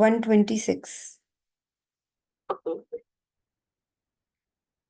126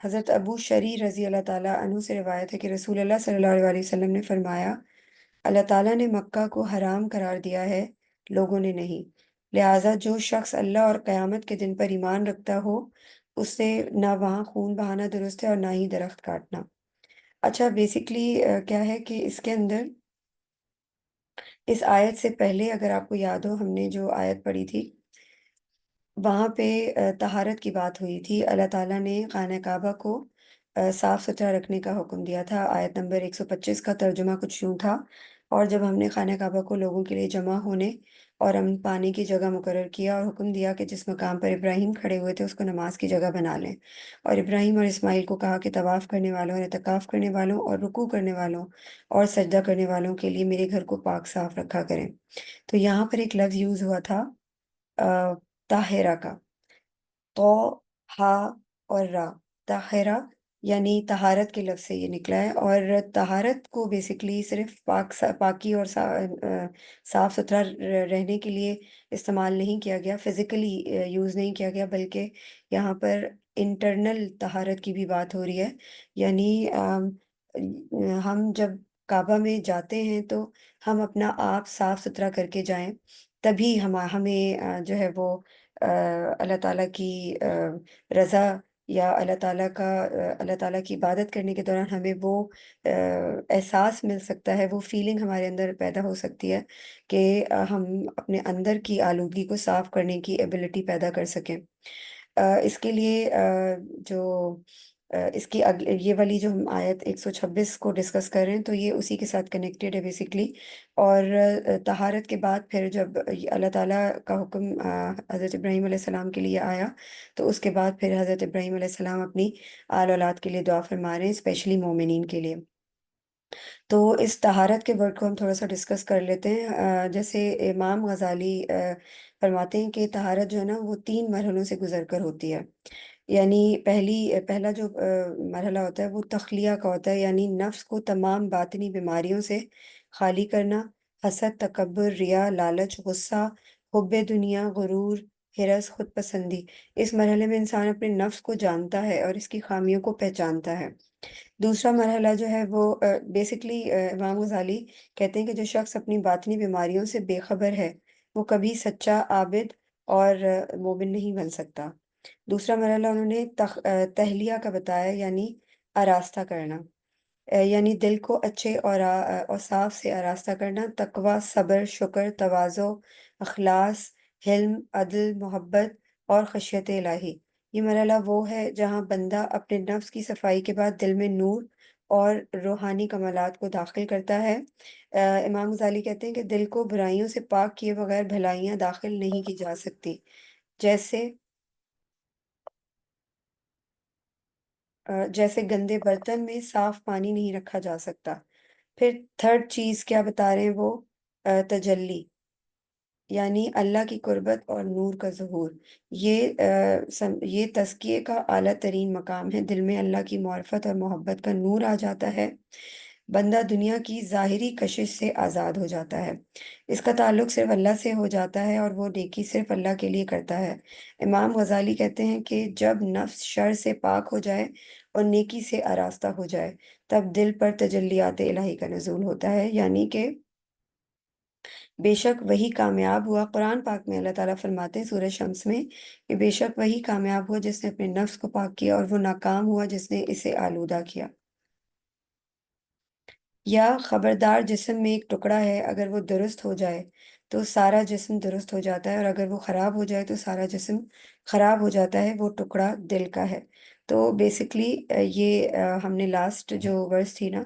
حضرت ابو شری رضی اللہ تعالیٰ عنہ سے روایت ہے کہ رسول اللہ صلی اللہ علیہ وسلم نے فرمایا، اللہ تعالیٰ نے مکہ کو حرام قرار دیا ہے، لوگوں نے نہیں، لہٰذا جو شخص اللہ اور قیامت کے دن پر ایمان رکھتا ہو، اس سے نہ وہاں خون بہانا درست ہے اور نہ ہی درخت کاٹنا۔ اچھا، بیسکلی کیا ہے کہ اس کے اندر اس آیت سے پہلے اگر آپ کو یاد ہو، ہم نے جو آیت پڑھی تھی وہاں پہ طہارت کی بات ہوئی تھی۔ اللہ تعالیٰ نے خانہ کعبہ کو صاف ستھرا رکھنے کا حکم دیا تھا۔ آیت نمبر 125 کا ترجمہ کچھ یوں تھا، اور جب ہم نے خانہ کعبہ کو لوگوں کے لیے جمع ہونے اور امن پانے کی جگہ مقرر کیا اور حکم دیا کہ جس مقام پر ابراہیم کھڑے ہوئے تھے اس کو نماز کی جگہ بنا لیں، اور ابراہیم اور اسماعیل کو کہا کہ طواف کرنے والوں اور اعتکاف کرنے والوں اور رکوع کرنے والوں اور سجدہ کرنے والوں کے لیے میرے گھر کو پاک صاف رکھا کریں۔ تو یہاں پر ایک لفظ یوز ہوا تھا طاہرہ کا، تو، ہا اور را، طاہرہ یعنی طہارت کے لفظ سے یہ نکلا ہے، اور طہارت کو بیسکلی صرف پاکی اور صاف ستھرا رہنے کے لیے استعمال نہیں کیا گیا، فزیکلی یوز نہیں کیا گیا، بلکہ یہاں پر انٹرنل طہارت کی بھی بات ہو رہی ہے۔ یعنی ہم جب کعبہ میں جاتے ہیں تو ہم اپنا آپ صاف ستھرا کر کے جائیں، تبھی ہمیں جو ہے وہ اللہ تعالیٰ کی رضا، یا اللہ تعالیٰ کی عبادت کرنے کے دوران ہمیں وہ احساس مل سکتا ہے، وہ فیلنگ ہمارے اندر پیدا ہو سکتی ہے کہ ہم اپنے اندر کی آلودگی کو صاف کرنے کی ایبلٹی پیدا کر سکیں۔ اس کے لیے جو اس کی یہ والی جو ہم آیت 126 کو ڈسکس کر رہے ہیں، تو یہ اسی کے ساتھ کنیکٹڈ ہے بیسکلی۔ اور طہارت کے بعد پھر جب اللہ تعالیٰ کا حکم حضرت ابراہیم علیہ السلام کے لیے آیا، تو اس کے بعد پھر حضرت ابراہیم علیہ السلام اپنی آل اولاد کے لیے دعا فرما رہے ہیں، اسپیشلی مومنین کے لیے۔ تو اس طہارت کے ورڈ کو ہم تھوڑا سا ڈسکس کر لیتے ہیں۔ جیسے امام غزالی فرماتے ہیں کہ طہارت جو ہے نا وہ 3 مرحلوں سے گزر کر ہوتی ہے۔ یعنی پہلا جو مرحلہ ہوتا ہے وہ تخلیہ کا ہوتا ہے، یعنی نفس کو تمام باطنی بیماریوں سے خالی کرنا، حسد، تکبر، ریا، لالچ، غصہ، حب دنیا، غرور، ہرس، خود پسندی۔ اس مرحلے میں انسان اپنے نفس کو جانتا ہے اور اس کی خامیوں کو پہچانتا ہے۔ دوسرا مرحلہ جو ہے وہ بیسکلی امام غزالی کہتے ہیں کہ جو شخص اپنی باطنی بیماریوں سے بے خبر ہے، وہ کبھی سچا عابد اور مومن نہیں بن سکتا۔ دوسرا مرحلہ انہوں نے تہلیہ کا بتایا، یعنی آراستہ کرنا، یعنی دل کو اچھے اور صاف سے آراستہ کرنا، تقوی، صبر، شکر، تواضع، اخلاص، حلم، عدل، محبت اور خشیت الہی۔ یہ مرحلہ وہ ہے جہاں بندہ اپنے نفس کی صفائی کے بعد دل میں نور اور روحانی کمالات کو داخل کرتا ہے۔ امام غزالی کہتے ہیں کہ دل کو برائیوں سے پاک کیے بغیر بھلائیاں داخل نہیں کی جا سکتی، جیسے گندے برتن میں صاف پانی نہیں رکھا جا سکتا۔ پھر تھرڈ چیز کیا بتا رہے ہیں وہ تجلی، یعنی اللہ کی قربت اور نور کا ظہور۔ یہ تزکیے کا اعلیٰ ترین مقام ہے، دل میں اللہ کی معرفت اور محبت کا نور آ جاتا ہے، بندہ دنیا کی ظاہری کشش سے آزاد ہو جاتا ہے، اس کا تعلق صرف اللہ سے ہو جاتا ہے اور وہ نیکی صرف اللہ کے لیے کرتا ہے۔ امام غزالی کہتے ہیں کہ جب نفس شر سے پاک ہو جائے اور نیکی سے آراستہ ہو جائے، تب دل پر تجلیات الہی کا نزول ہوتا ہے، یعنی کہ بے شک وہی کامیاب ہوا۔ قرآن پاک میں اللہ تعالیٰ فرماتے ہیں سورہ شمس میں کہ بے شک وہی کامیاب ہوا جس نے اپنے نفس کو پاک کیا، اور وہ ناکام ہوا جس نے اسے آلودہ کیا۔ یا خبردار جسم میں ایک ٹکڑا ہے، اگر وہ درست ہو جائے تو سارا جسم درست ہو جاتا ہے، اور اگر وہ خراب ہو جائے تو سارا جسم خراب ہو جاتا ہے، وہ ٹکڑا دل کا ہے۔ تو بیسکلی یہ ہم نے لاسٹ جو ورس تھی نا،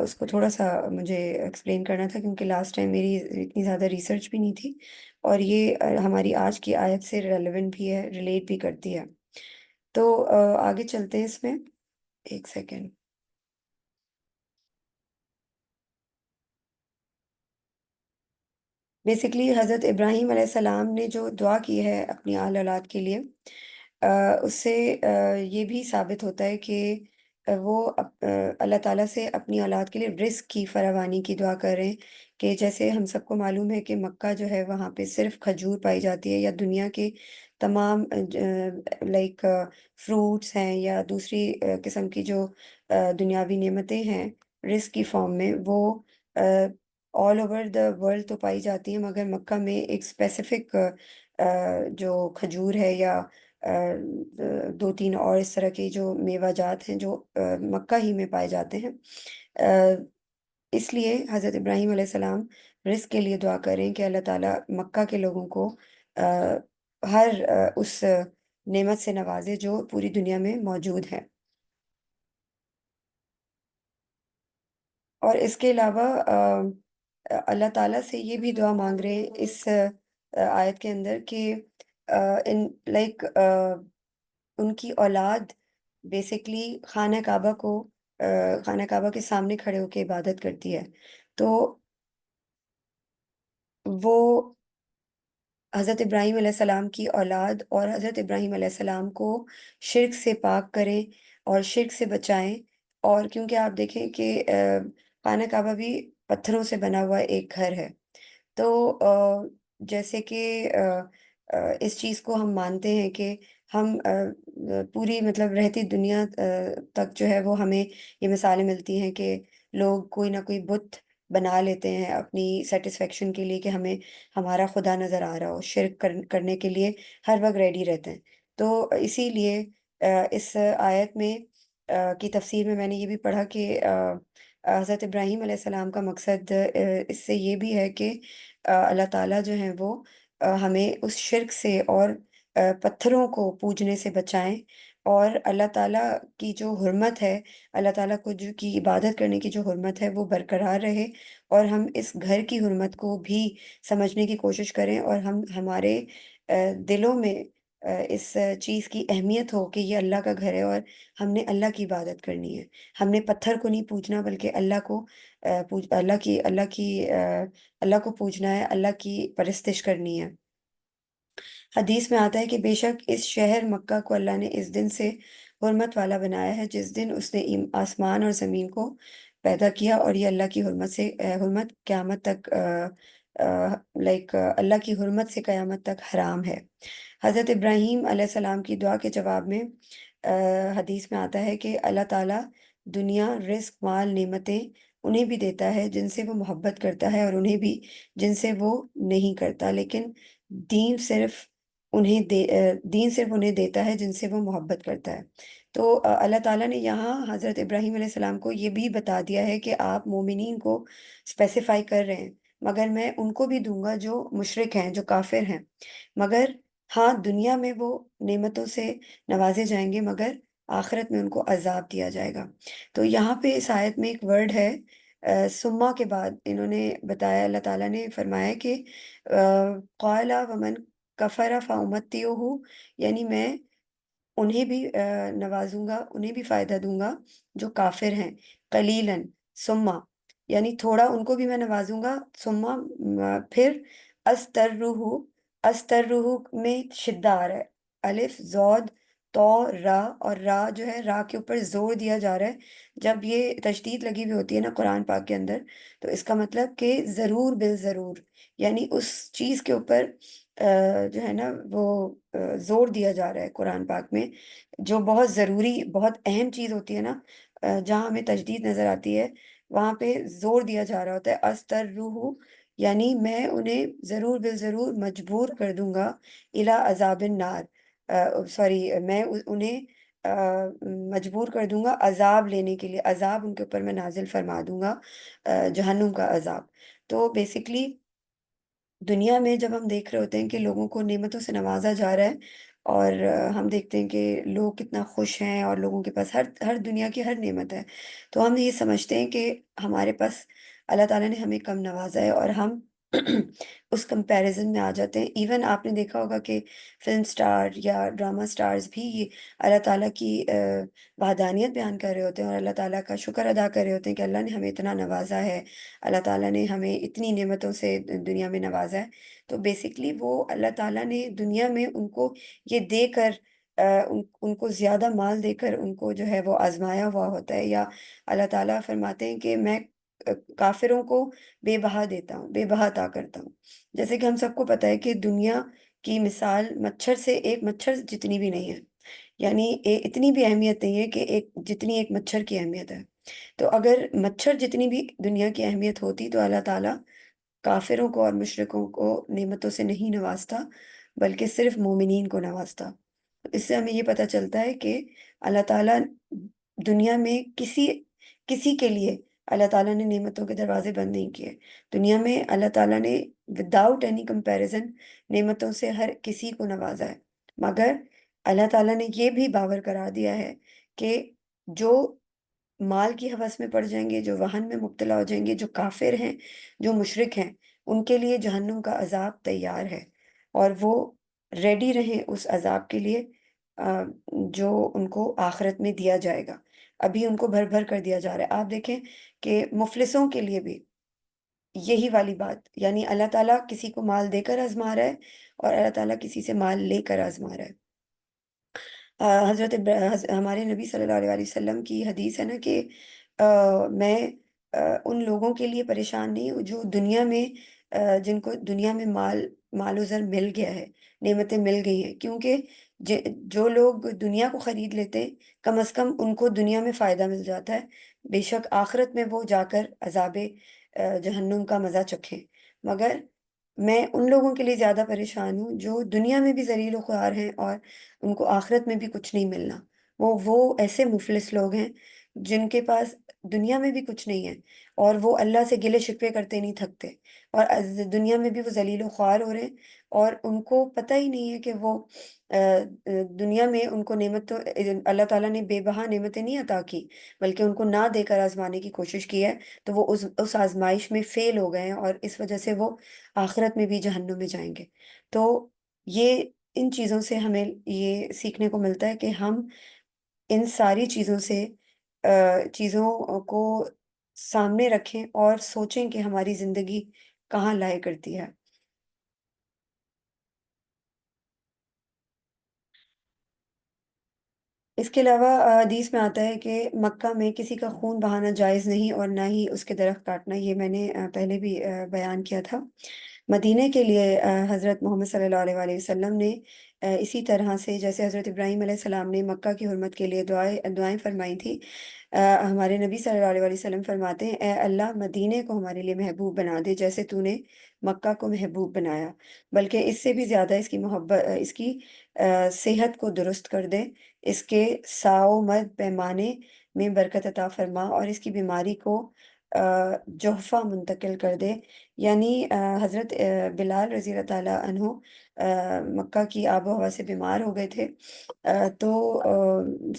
اس کو تھوڑا سا مجھے ایکسپلین کرنا تھا، کیونکہ لاسٹ ٹائم میری اتنی زیادہ ریسرچ بھی نہیں تھی، اور یہ ہماری آج کی آیت سے ریلیونٹ بھی ہے، ریلیٹ بھی کرتی ہے۔ تو آگے چلتے ہیں اس میں، ایک سیکنڈ۔ بیسکلی حضرت ابراہیم علیہ السلام نے جو دعا کی ہے اپنی آل اولاد کے لیے، اس سے یہ بھی ثابت ہوتا ہے کہ اللہ تعالیٰ سے اپنی اولاد کے لیے رزق کی فراوانی کی دعا کر رہے ہیں، کہ جیسے ہم سب کو معلوم ہے کہ مکہ جو ہے وہاں پہ صرف کھجور پائی جاتی ہے، یا دنیا کے تمام لائک فروٹس ہیں یا دوسری قسم کی جو دنیاوی نعمتیں ہیں رزق کی فارم میں، وہ آل اوور دا ورلڈ تو پائی جاتی ہیں، مگر مکہ میں ایک اسپیسیفک جو کھجور ہے یا دو تین اور اس طرح کے جو میوہ جات ہیں جو مکہ ہی میں پائے جاتے ہیں۔ آ، اس لیے حضرت ابراہیم علیہ السلام رزق کے لیے دعا کریں کہ اللہ تعالیٰ مکہ کے لوگوں کو ہر اس نعمت سے نوازے جو پوری دنیا میں موجود ہے۔ اور اس کے علاوہ اللہ تعالیٰ سے یہ بھی دعا مانگ رہے ہیں اس آیت کے اندر کہ ان لائک ان کی اولاد بیسکلی خانہ کعبہ کو خانہ کعبہ کے سامنے کھڑے ہو کے عبادت کرتی ہے، تو وہ حضرت ابراہیم علیہ السلام کی اولاد اور حضرت ابراہیم علیہ السلام کو شرک سے پاک کریں اور شرک سے بچائیں، اور کیونکہ آپ دیکھیں کہ خانہ کعبہ بھی پتھروں سے بنا ہوا ایک گھر ہے، تو جیسے کہ اس چیز کو ہم مانتے ہیں کہ ہم پوری مطلب رہتی دنیا تک جو ہے وہ ہمیں یہ مثالیں ملتی ہیں کہ لوگ کوئی نہ کوئی بت بنا لیتے ہیں اپنی سیٹسفیکشن کے لیے، کہ ہمیں ہمارا خدا نظر آ رہا ہو، شرک کرنے کے لیے ہر وقت ریڈی رہتے ہیں۔ تو اسی لیے اس آیت میں کی تفسیر میں نے یہ بھی پڑھا کہ حضرت ابراہیم علیہ السلام کا مقصد اس سے یہ بھی ہے کہ اللہ تعالیٰ جو ہیں وہ ہمیں اس شرک سے اور پتھروں کو پوجنے سے بچائیں، اور اللہ تعالیٰ کی جو حرمت ہے، اللہ تعالیٰ کو جو کی عبادت کرنے کی جو حرمت ہے وہ برقرار رہے، اور ہم اس گھر کی حرمت کو بھی سمجھنے کی کوشش کریں، اور ہم ہمارے دلوں میں اس چیز کی اہمیت ہو کہ یہ اللہ کا گھر ہے اور ہم نے اللہ کی عبادت کرنی ہے، ہم نے پتھر کو نہیں پوجنا بلکہ اللہ کو اللہ کو پوجنا ہے، اللہ کی پرستش کرنی ہے۔ حدیث میں آتا ہے کہ بے شک اس شہر مکہ کو اللہ نے اس دن سے حرمت والا بنایا ہے جس دن اس نے آسمان اور زمین کو پیدا کیا، اور یہ اللہ کی حرمت سے حرمت قیامت تک لائک اللہ کی حرمت سے قیامت تک حرام ہے۔ حضرت ابراہیم علیہ السلام کی دعا کے جواب میں حدیث میں آتا ہے کہ اللہ تعالیٰ دنیا، رزق، مال، نعمتیں انہیں بھی دیتا ہے جن سے وہ محبت کرتا ہے، اور انہیں بھی جن سے وہ نہیں کرتا، لیکن دین صرف دین صرف انہیں دیتا ہے جن سے وہ محبت کرتا ہے۔ تو اللہ تعالیٰ نے یہاں حضرت ابراہیم علیہ السلام کو یہ بھی بتا دیا ہے کہ آپ مومنین کو اسپیسیفائی کر رہے ہیں، مگر میں ان کو بھی دوں گا جو مشرک ہیں، جو کافر ہیں، مگر ہاں دنیا میں وہ نعمتوں سے نوازے جائیں گے، مگر آخرت میں ان کو عذاب دیا جائے گا۔ تو یہاں پہ اس آیت میں ایک ورڈ ہے سما کے بعد انہوں نے بتایا، اللہ تعالیٰ نے فرمایا کہ قال ومن کفر فامتعہ، یعنی میں انہیں بھی نوازوں گا، انہیں بھی فائدہ دوں گا جو کافر ہیں، قلیلاً سما، یعنی تھوڑا ان کو بھی میں نوازوں گا، سما پھر استرہ، استرہ میں شدہ آ رہا ہے، الف زود تو را، اور را جو ہے را کے اوپر زور دیا جا رہا ہے، جب یہ تشدید لگی ہوئی ہوتی ہے نا قرآن پاک کے اندر، تو اس کا مطلب کہ ضرور بالضرور، یعنی اس چیز کے اوپر جو ہے نا وہ زور دیا جا رہا ہے قرآن پاک میں، جو بہت ضروری بہت اہم چیز ہوتی ہے نا، جہاں ہمیں تجدید نظر آتی ہے وہاں پہ زور دیا جا رہا ہوتا ہے، استر روح، یعنی میں انہیں ضرور بالضرور مجبور کر دوں گا، الا عذاب النار، سوری میں انہیں مجبور کر دوں گا عذاب لینے کے لیے، عذاب ان کے اوپر میں نازل فرما دوں گا، جہنم کا عذاب۔ تو بیسکلی دنیا میں جب ہم دیکھ رہے ہوتے ہیں کہ لوگوں کو نعمتوں سے نوازا جا رہا ہے، اور ہم دیکھتے ہیں کہ لوگ کتنا خوش ہیں اور لوگوں کے پاس ہر ہر دنیا کی ہر نعمت ہے، تو ہم یہ سمجھتے ہیں کہ ہمارے پاس اللہ تعالیٰ نے ہمیں کم نوازا ہے، اور ہم اس کمپیریزن میں آ جاتے ہیں۔ ایون آپ نے دیکھا ہوگا کہ فلم سٹار یا ڈرامہ سٹارز بھی یہ اللہ تعالیٰ کی وحدانیت بیان کر رہے ہوتے ہیں، اور اللہ تعالیٰ کا شکر ادا کر رہے ہوتے ہیں کہ اللہ نے ہمیں اتنا نوازا ہے، اللہ تعالیٰ نے ہمیں اتنی نعمتوں سے دنیا میں نوازا ہے۔ تو بیسکلی وہ اللہ تعالیٰ نے دنیا میں ان کو یہ دے کر ان کو زیادہ مال دے کر ان کو جو ہے وہ آزمایا ہوا ہوتا ہے، یا اللہ تعالیٰ فرماتے ہیں کہ میں کافروں کو بے بہا دیتا ہوں، بے بہا عطا کرتا ہوں۔ جیسے کہ ہم سب کو پتہ ہے کہ دنیا کی مثال مچھر سے ایک مچھر جتنی بھی نہیں ہے، یعنی اتنی بھی اہمیت نہیں ہے کہ ایک جتنی ایک مچھر کی اہمیت ہے۔ تو اگر مچھر جتنی بھی دنیا کی اہمیت ہوتی تو اللہ تعالیٰ کافروں کو اور مشرکوں کو نعمتوں سے نہیں نوازتا، بلکہ صرف مومنین کو نوازتا۔ اس سے ہمیں یہ پتہ چلتا ہے کہ اللہ تعالیٰ دنیا میں کسی کسی کے لیے اللہ تعالیٰ نے نعمتوں کے دروازے بند نہیں کیے۔ دنیا میں اللہ تعالیٰ نے وداؤٹ اینی کمپیریزن نعمتوں سے ہر کسی کو نوازا ہے، مگر اللہ تعالیٰ نے یہ بھی باور کرا دیا ہے کہ جو مال کی ہوس میں پڑ جائیں گے، جو وہن میں مبتلا ہو جائیں گے، جو کافر ہیں، جو مشرک ہیں، ان کے لیے جہنم کا عذاب تیار ہے، اور وہ ریڈی رہیں اس عذاب کے لیے آ، جو ان کو آخرت میں دیا جائے گا۔ ابھی ان کو بھر بھر کر دیا جا رہا ہے۔ آپ دیکھیں کہ مفلسوں کے لیے بھی یہی والی بات، یعنی اللہ تعالیٰ کسی کو مال دے کر آزما رہا ہے، اور اللہ تعالیٰ کسی سے مال لے کر آزما رہا ہے۔ ہمارے نبی صلی اللہ علیہ وسلم کی حدیث ہے نا کہ میں ان لوگوں کے لیے پریشان نہیں ہوں جو دنیا میں جن کو دنیا میں مال و زر مل گیا ہے، نعمتیں مل گئی ہیں، کیونکہ جو لوگ دنیا کو خرید لیتے ہیں، کم از کم ان کو دنیا میں فائدہ مل جاتا ہے، بے شک آخرت میں وہ جا کر عذاب جہنم کا مزہ چکھیں۔ مگر میں ان لوگوں کے لیے زیادہ پریشان ہوں جو دنیا میں بھی ذلیل و خوار ہیں، اور ان کو آخرت میں بھی کچھ نہیں ملنا۔ وہ ایسے مفلس لوگ ہیں جن کے پاس دنیا میں بھی کچھ نہیں ہے، اور وہ اللہ سے گلے شکوے کرتے نہیں تھکتے، اور دنیا میں بھی وہ ذلیل و خوار ہو رہے ہیں، اور ان کو پتہ ہی نہیں ہے کہ وہ دنیا میں ان کو نعمتوں اللہ تعالیٰ نے بے بہا نعمتیں نہیں عطا کی، بلکہ ان کو نہ دے کر آزمانے کی کوشش کی ہے، تو وہ اس آزمائش میں فیل ہو گئے ہیں، اور اس وجہ سے وہ آخرت میں بھی جہنم میں جائیں گے۔ تو یہ ان چیزوں سے ہمیں یہ سیکھنے کو ملتا ہے کہ ہم ان ساری چیزوں سے چیزوں کو سامنے رکھیں اور سوچیں کہ ہماری زندگی کہاں لائے کرتی ہے۔ اس کے علاوہ حدیث میں آتا ہے کہ مکہ میں کسی کا خون بہانا جائز نہیں، اور نہ ہی اس کے درخت کاٹنا، یہ میں نے پہلے بھی بیان کیا تھا۔ مدینے کے لیے حضرت محمد صلی اللہ علیہ وآلہ وسلم نے اسی طرح سے جیسے حضرت ابراہیم علیہ السلام نے مکہ کی حرمت کے لیے دعائیں فرمائی تھی، ہمارے نبی صلی اللہ علیہ وآلہ وسلم فرماتے ہیں اے اللہ مدینے کو ہمارے لیے محبوب بنا دے جیسے تو نے مکہ کو محبوب بنایا، بلکہ اس سے بھی زیادہ اس کی محبت اس کی صحت کو درست کر دے، اس کے ساو مد پیمانے میں برکت عطا فرما، اور اس کی بیماری کو جوحفہ منتقل کر دے۔ یعنی حضرت بلال رضی اللہ تعالیٰ عنہ مکہ کی آب و ہوا سے بیمار ہو گئے تھے، تو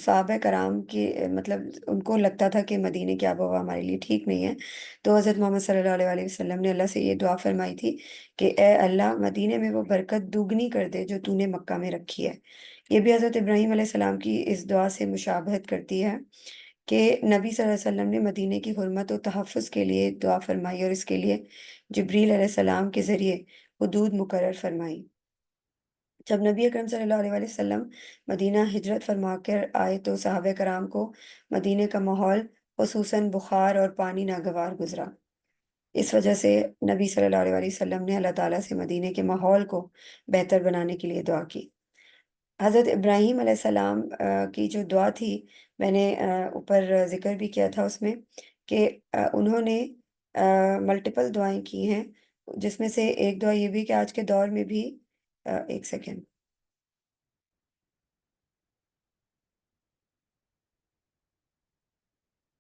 صحابہ کرام کی مطلب ان کو لگتا تھا کہ مدینے کی آب و ہوا ہمارے لیے ٹھیک نہیں ہے، تو حضرت محمد صلی اللہ علیہ وآلہ وسلم نے اللہ سے یہ دعا فرمائی تھی کہ اے اللہ مدینے میں وہ برکت دوگنی کر دے جو تو نے مکہ میں رکھی ہے۔ یہ بھی حضرت ابراہیم علیہ السلام کی اس دعا سے مشابہت کرتی ہے کہ نبی صلی اللہ علیہ وسلم نے مدینے کی حرمت و تحفظ کے لیے دعا فرمائی، اور اس کے لیے جبریل علیہ السلام کے ذریعے حدود مقرر فرمائی۔ جب نبی اکرم صلی اللہ علیہ وآلہ وسلم مدینہ ہجرت فرما کر آئے تو صحابہ کرام کو مدینے کا ماحول خصوصاً بخار اور پانی ناگوار گزرا۔ اس وجہ سے نبی صلی اللہ علیہ وآلہ وسلم نے اللہ تعالیٰ سے مدینے کے ماحول کو بہتر بنانے کے لیے دعا کی۔ حضرت ابراہیم علیہ السلام کی جو دعا تھی، میں نے اوپر ذکر بھی کیا تھا اس میں کہ انہوں نے ملٹیپل دعائیں کی ہیں، جس میں سے ایک دعا یہ بھی کہ آج کے دور میں بھی ایک سیکنڈ،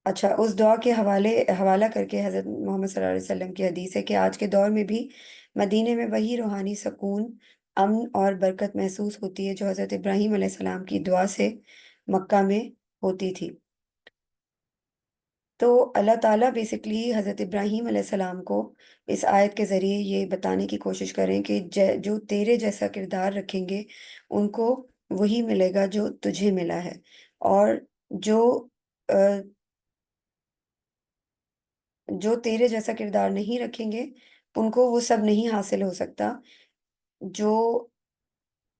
اچھا اس دعا کے حوالہ کر کے حضرت محمد صلی اللہ علیہ وسلم کی حدیث ہے کہ آج کے دور میں بھی مدینے میں وہی روحانی سکون، امن اور برکت محسوس ہوتی ہے جو حضرت ابراہیم علیہ السلام کی دعا سے مکہ میں ہوتی تھی۔ تو اللہ تعالیٰ بیسکلی حضرت ابراہیم علیہ السلام کو اس آیت کے ذریعے یہ بتانے کی کوشش کریں کہ جو تیرے جیسا کردار رکھیں گے ان کو وہی ملے گا جو تجھے ملا ہے، اور جو جو تیرے جیسا کردار نہیں رکھیں گے ان کو وہ سب نہیں حاصل ہو سکتا جو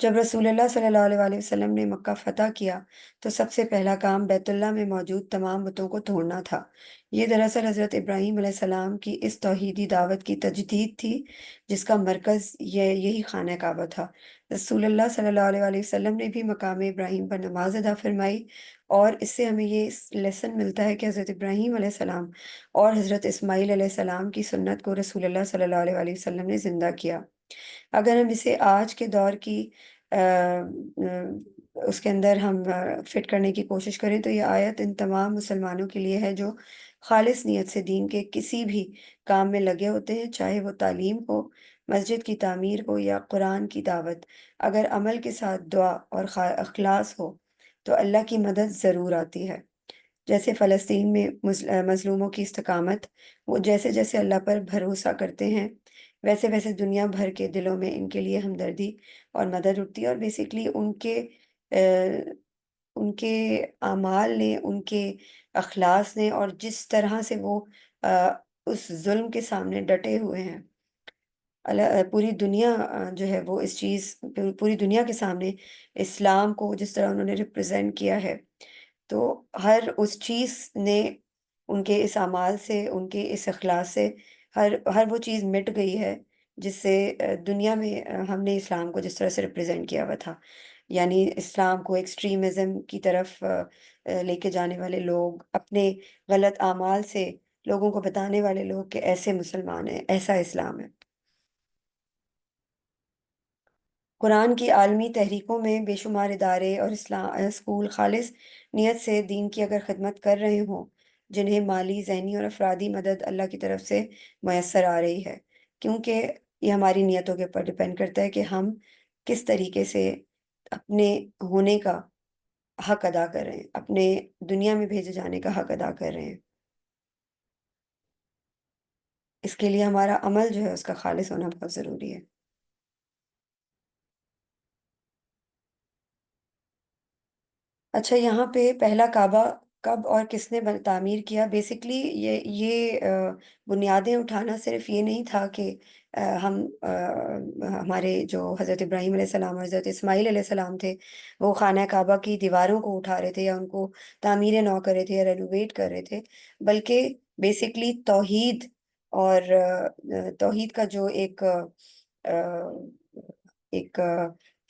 جب رسول اللہ صلی اللہ علیہ وسلم نے مکہ فتح کیا تو سب سے پہلا کام بیت اللہ میں موجود تمام بتوں کو توڑنا تھا۔ یہ دراصل حضرت ابراہیم علیہ السلام کی اس توحیدی دعوت کی تجدید تھی، جس کا مرکز یہی خانہ کعبہ تھا۔ رسول اللہ صلی اللہ علیہ وسلم نے بھی مقام ابراہیم پر نماز ادا فرمائی، اور اس سے ہمیں یہ لیسن ملتا ہے کہ حضرت ابراہیم علیہ السلام اور حضرت اسماعیل علیہ السلام کی سنت کو رسول اللہ صلی اللہ علیہ وسلم نے زندہ کیا۔ اگر ہم اسے آج کے دور کی اس کے اندر ہم فٹ کرنے کی کوشش کریں تو یہ آیت ان تمام مسلمانوں کے لیے ہے جو خالص نیت سے دین کے کسی بھی کام میں لگے ہوتے ہیں، چاہے وہ تعلیم ہو، مسجد کی تعمیر ہو یا قرآن کی دعوت۔ اگر عمل کے ساتھ دعا اور اخلاص ہو تو اللہ کی مدد ضرور آتی ہے۔ جیسے فلسطین میں مظلوموں کی استقامت، وہ جیسے جیسے اللہ پر بھروسہ کرتے ہیں، ویسے ویسے دنیا بھر کے دلوں میں ان کے لیے ہمدردی اور مدد اٹھتی ہے، اور بیسیکلی ان کے اعمال نے، ان کے اخلاص نے، اور جس طرح سے وہ آ، اس ظلم کے سامنے ڈٹے ہوئے ہیں، پوری دنیا جو ہے وہ اس چیز، پوری دنیا کے سامنے اسلام کو جس طرح انہوں نے ریپرزینٹ کیا ہے، تو ہر اس چیز نے، ان کے اس اعمال سے، ان کے اس اخلاص سے ہر وہ چیز مٹ گئی ہے جس سے دنیا میں ہم نے اسلام کو جس طرح سے ریپرزینٹ کیا ہوا تھا، یعنی اسلام کو ایکسٹریمزم کی طرف لے کے جانے والے لوگ، اپنے غلط اعمال سے لوگوں کو بتانے والے لوگ کہ ایسے مسلمان ہیں، ایسا اسلام ہے۔ قرآن کی عالمی تحریکوں میں بے شمار ادارے اور اسکول خالص نیت سے دین کی اگر خدمت کر رہے ہوں، جنہیں مالی، ذہنی اور افرادی مدد اللہ کی طرف سے میسر آ رہی ہے، کیونکہ یہ ہماری نیتوں کے اوپر ڈپینڈ کرتا ہے کہ ہم کس طریقے سے اپنے ہونے کا حق ادا کر رہے ہیں، اپنے دنیا میں بھیجے جانے کا حق ادا کر رہے ہیں۔ اس کے لیے ہمارا عمل جو ہے اس کا خالص ہونا بہت ضروری ہے۔ اچھا، یہاں پہ پہلا کعبہ کب اور کس نے تعمیر کیا؟ بیسکلی یہ بنیادیں اٹھانا صرف یہ نہیں تھا کہ ہمارے جو حضرت ابراہیم علیہ السلام اور حضرت اسماعیل علیہ السلام تھے، وہ خانہ کعبہ کی دیواروں کو اٹھا رہے تھے یا ان کو تعمیر نو کر رہے تھے یا رینوویٹ کر رہے تھے، بلکہ بیسکلی توحید، اور توحید کا جو ایک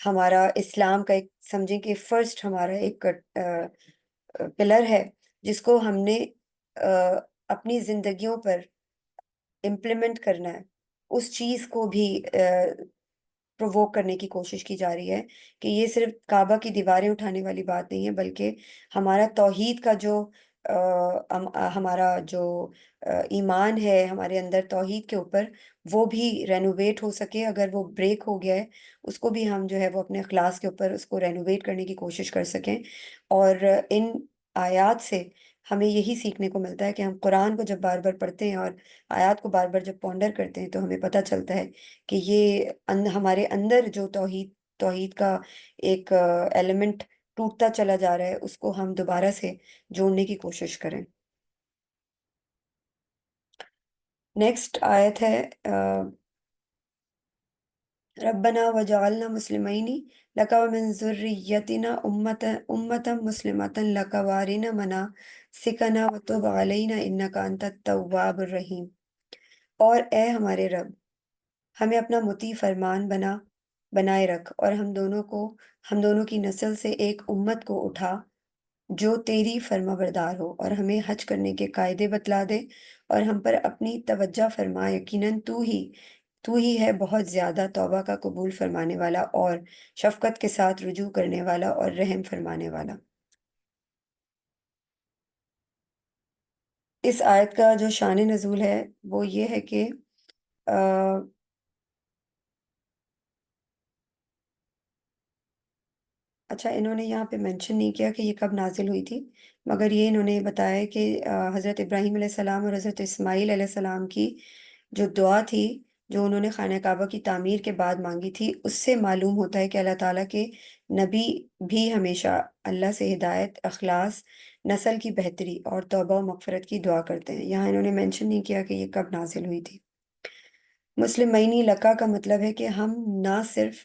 ہمارا اسلام کا ایک، سمجھیں کہ فرسٹ ہمارا ایک پلر ہے، جس کو ہم نے آ، اپنی زندگیوں پر امپلیمنٹ کرنا ہے، اس چیز کو بھی پرووک کرنے کی کوشش کی جا رہی ہے کہ یہ صرف کعبہ کی دیواریں اٹھانے والی بات نہیں ہے، بلکہ ہمارا توحید کا جو ہمارا جو ایمان ہے ہمارے اندر توحید کے اوپر، وہ بھی رینوویٹ ہو سکے۔ اگر وہ بریک ہو گیا ہے، اس کو بھی ہم جو ہے وہ اپنے اخلاص کے اوپر اس کو رینوویٹ کرنے کی کوشش کر سکیں۔ اور ان آیات سے ہمیں یہی سیکھنے کو ملتا ہے کہ ہم قرآن کو جب بار بار پڑھتے ہیں اور آیات کو بار بار جب پونڈر کرتے ہیں، تو ہمیں پتہ چلتا ہے کہ یہ ہمارے اندر جو توحید کا ایک ایلیمنٹ ٹوٹتا چلا جا رہا ہے، اس کو ہم دوبارہ سے جوڑنے کی کوشش کریں۔ نیکسٹ آیت ہے ربنا وجعلنا مسلمین لک ومن ذریتنا امتا مسلمتا لک وارنا مناسکنا وتب علینا انک انت التواب الرحیم۔ اور اے ہمارے رب، ہمیں اپنا مطیع فرمان بنائے رکھ، اور ہم دونوں کی نسل سے ایک امت کو اٹھا جو تیری فرما بردار ہو، اور ہمیں حج کرنے کے قاعدے بتلا دے، اور ہم پر اپنی توجہ فرما، یقیناً تو ہی ہے بہت زیادہ توبہ کا قبول فرمانے والا اور شفقت کے ساتھ رجوع کرنے والا اور رحم فرمانے والا۔ اس آیت کا جو شان نزول ہے وہ یہ ہے کہ اچھا، انہوں نے یہاں پہ مینشن نہیں کیا کہ یہ کب نازل ہوئی تھی، مگر یہ انہوں نے بتایا کہ حضرت ابراہیم علیہ السلام اور حضرت اسماعیل علیہ السلام کی جو دعا تھی، جو انہوں نے خانہ کعبہ کی تعمیر کے بعد مانگی تھی، اس سے معلوم ہوتا ہے کہ اللہ تعالیٰ کے نبی بھی ہمیشہ اللہ سے ہدایت، اخلاص، نسل کی بہتری اور توبہ و مغفرت کی دعا کرتے ہیں۔ یہاں انہوں نے مینشن نہیں کیا کہ یہ کب نازل ہوئی تھی۔ مسلمینی لکا کا مطلب ہے کہ ہم نہ صرف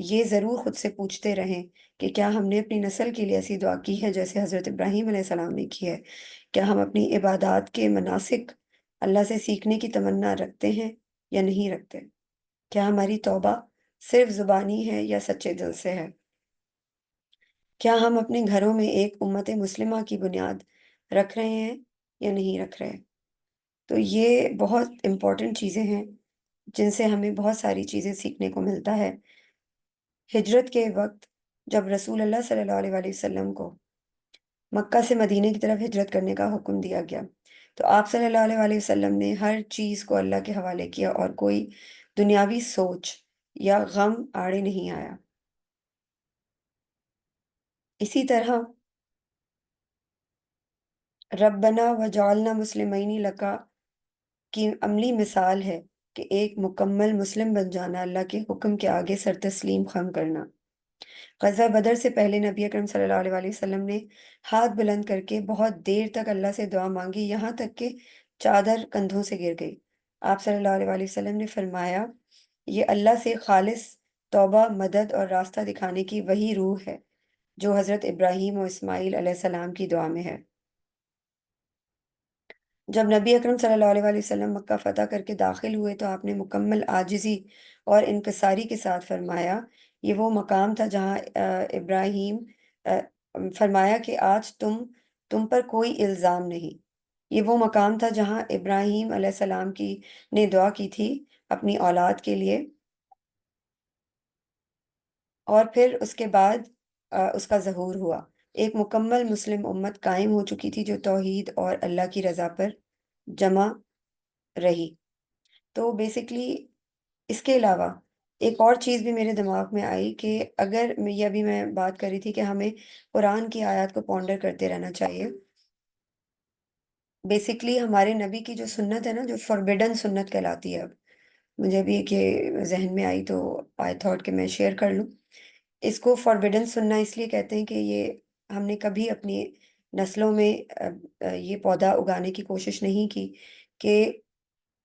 یہ ضرور خود سے پوچھتے رہیں کہ کیا ہم نے اپنی نسل کے لیے ایسی دعا کی ہے جیسے حضرت ابراہیم علیہ السلام نے کی ہے؟ کیا ہم اپنی عبادات کے مناسک اللہ سے سیکھنے کی تمنا رکھتے ہیں یا نہیں رکھتے؟ کیا ہماری توبہ صرف زبانی ہے یا سچے دل سے ہے؟ کیا ہم اپنے گھروں میں ایک امت مسلمہ کی بنیاد رکھ رہے ہیں یا نہیں رکھ رہے؟ تو یہ بہت امپورٹنٹ چیزیں ہیں جن سے ہمیں بہت ساری چیزیں سیکھنے کو ملتا ہے۔ ہجرت کے وقت جب رسول اللہ صلی اللہ علیہ وآلہ وسلم کو مکہ سے مدینے کی طرف ہجرت کرنے کا حکم دیا گیا تو آپ صلی اللہ علیہ وآلہ وسلم نے ہر چیز کو اللہ کے حوالے کیا اور کوئی دنیاوی سوچ یا غم آڑے نہیں آیا۔ اسی طرح ربنا وجعلنا مسلمین لکا کی عملی مثال ہے کہ ایک مکمل مسلم بن جانا، اللہ کے حکم کے آگے سر تسلیم خم کرنا۔ غزوہ بدر سے پہلے نبی اکرم صلی اللہ علیہ وآلہ وسلم نے ہاتھ بلند کر کے بہت دیر تک اللہ سے دعا مانگی، یہاں تک کہ چادر کندھوں سے گر گئی۔ آپ صلی اللہ علیہ وآلہ وسلم نے فرمایا، یہ اللہ سے خالص توبہ، مدد اور راستہ دکھانے کی وہی روح ہے جو حضرت ابراہیم و اسماعیل علیہ السلام کی دعا میں ہے۔ جب نبی اکرم صلی اللہ علیہ وآلہ وسلم مکہ فتح کر کے داخل ہوئے تو آپ نے مکمل عاجزی اور انکساری کے ساتھ فرمایا، یہ وہ مقام تھا جہاں ابراہیم آ، فرمایا کہ آج تم پر کوئی الزام نہیں۔ یہ وہ مقام تھا جہاں ابراہیم علیہ السلام کی نے دعا کی تھی اپنی اولاد کے لیے، اور پھر اس کے بعد اس کا ظہور ہوا۔ ایک مکمل مسلم امت قائم ہو چکی تھی جو توحید اور اللہ کی رضا پر جمع رہی۔ تو بیسکلی اس کے علاوہ ایک اور چیز بھی میرے دماغ میں آئی کہ اگر یہ ابھی میں بات کر رہی تھی کہ ہمیں قرآن کی آیات کو پونڈر کرتے رہنا چاہیے۔ بیسکلی ہمارے نبی کی جو سنت ہے نا، جو فوربیڈن سنت کہلاتی ہے، اب مجھے ابھی ایک یہ ذہن میں آئی تو آئی تھاٹ کہ میں شیئر کر لوں۔ اس کو فوربیڈن سننا اس لیے کہتے ہیں کہ یہ ہم نے کبھی اپنی نسلوں میں یہ پودا اگانے کی کوشش نہیں کی کہ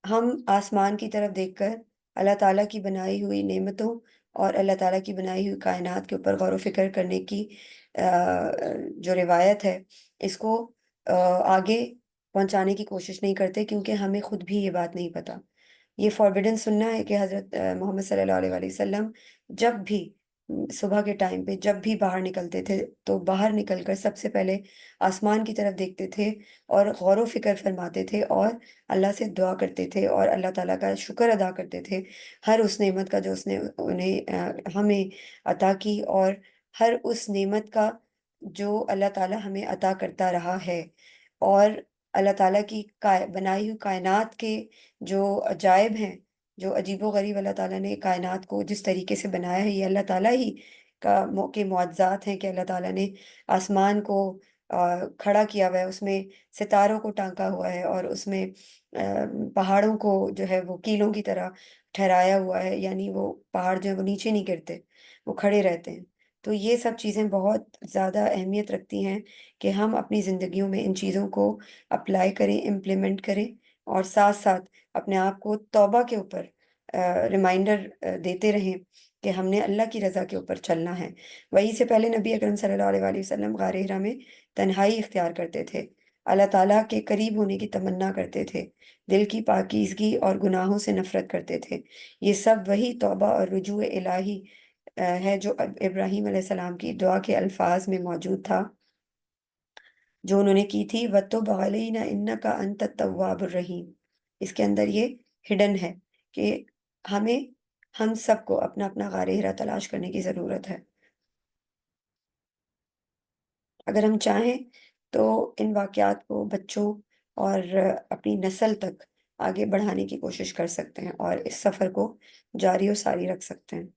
ہم آسمان کی طرف دیکھ کر اللہ تعالیٰ کی بنائی ہوئی نعمتوں اور اللہ تعالیٰ کی بنائی ہوئی کائنات کے اوپر غور و فکر کرنے کی جو روایت ہے، اس کو آگے پہنچانے کی کوشش نہیں کرتے، کیونکہ ہمیں خود بھی یہ بات نہیں پتہ۔ یہ فوربیڈن سننا ہے کہ حضرت محمد صلی اللہ علیہ وآلہ وسلم جب بھی صبح کے ٹائم پہ جب بھی باہر نکلتے تھے تو باہر نکل کر سب سے پہلے آسمان کی طرف دیکھتے تھے اور غور و فکر فرماتے تھے اور اللہ سے دعا کرتے تھے اور اللہ تعالیٰ کا شکر ادا کرتے تھے ہر اس نعمت کا جو اس نے انہیں ہمیں عطا کی، اور ہر اس نعمت کا جو اللہ تعالیٰ ہمیں عطا کرتا رہا ہے، اور اللہ تعالیٰ کی بنائی ہوئی کائنات کے جو عجائب ہیں، جو عجیب و غریب اللہ تعالیٰ نے کائنات کو جس طریقے سے بنایا ہے، یہ اللہ تعالیٰ ہی کے معجزات ہیں کہ اللہ تعالیٰ نے آسمان کو کھڑا کیا ہوا ہے، اس میں ستاروں کو ٹانکا ہوا ہے، اور اس میں پہاڑوں کو جو ہے وہ کیلوں کی طرح ٹھہرایا ہوا ہے، یعنی وہ پہاڑ جو ہے وہ نیچے نہیں گرتے، وہ کھڑے رہتے ہیں۔ تو یہ سب چیزیں بہت زیادہ اہمیت رکھتی ہیں کہ ہم اپنی زندگیوں میں ان چیزوں کو اپلائی کریں، امپلیمنٹ کریں، اور ساتھ ساتھ اپنے آپ کو توبہ کے اوپر ریمائنڈر دیتے رہیں کہ ہم نے اللہ کی رضا کے اوپر چلنا ہے۔ وہی سے پہلے نبی اکرم صلی اللہ علیہ وآلہ وسلم غار حرا میں تنہائی اختیار کرتے تھے، اللہ تعالیٰ کے قریب ہونے کی تمنا کرتے تھے، دل کی پاکیزگی اور گناہوں سے نفرت کرتے تھے۔ یہ سب وہی توبہ اور رجوع الہی ہے جو ابراہیم علیہ السلام کی دعا کے الفاظ میں موجود تھا، جو انہوں نے کی تھی، وَتُبْ عَلَيْنَا إِنَّكَ أَنْتَ التَّوَّابُ الرَّحِيمُ۔ اس کے اندر یہ ہڈن ہے کہ ہمیں ہم سب کو اپنا اپنا غار حرا تلاش کرنے کی ضرورت ہے۔ اگر ہم چاہیں تو ان واقعات کو بچوں اور اپنی نسل تک آگے بڑھانے کی کوشش کر سکتے ہیں اور اس سفر کو جاری و ساری رکھ سکتے ہیں۔